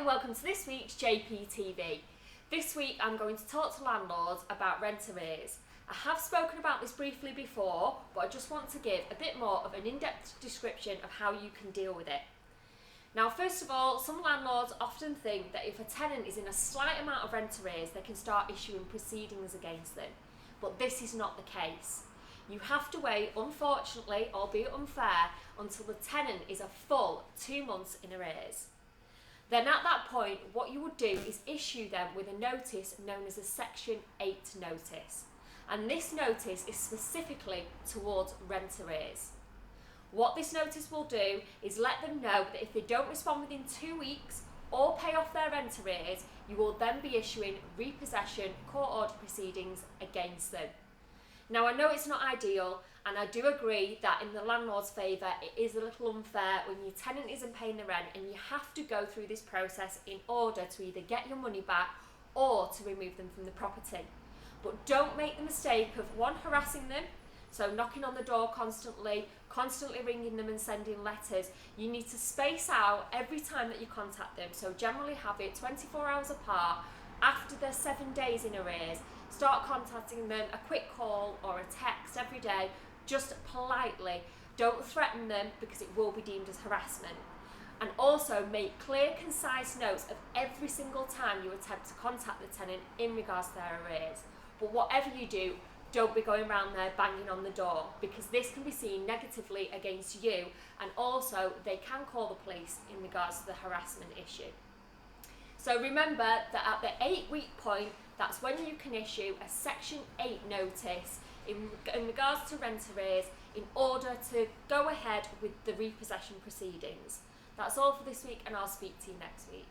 and welcome to this week's JPTV. This week I'm going to talk to landlords about rent arrears. I have spoken about this briefly before, but I just want to give a bit more of an in-depth description of how you can deal with it. Now, first of all, some landlords often think that if a tenant is in a slight amount of rent arrears, they can start issuing proceedings against them. But this is not the case. You have to wait, unfortunately, albeit unfair, until the tenant is a full 2 months in arrears. Then at that point, what you would do is issue them with a notice known as a Section 8 notice. And this notice is specifically towards rent arrears. What this notice will do is let them know that if they don't respond within 2 weeks or pay off their rent arrears, you will then be issuing repossession court order proceedings against them. Now, I know it's not ideal, and I do agree that in the landlord's favour it is a little unfair when your tenant isn't paying the rent and you have to go through this process in order to either get your money back or to remove them from the property. But don't make the mistake of one, harassing them, so knocking on the door constantly ringing them and sending letters. You need to space out every time that you contact them, so generally have it 24 hours apart. After they're 7 days in arrears, start contacting them, a quick call or a text every day, just politely. Don't threaten them because it will be deemed as harassment. And also make clear, concise notes of every single time you attempt to contact the tenant in regards to their arrears. But whatever you do, don't be going around there banging on the door, because this can be seen negatively against you, and also they can call the police in regards to the harassment issue. So remember that at the 8-week point, that's when you can issue a Section 8 notice in regards to rent arrears in order to go ahead with the repossession proceedings. That's all for this week, and I'll speak to you next week.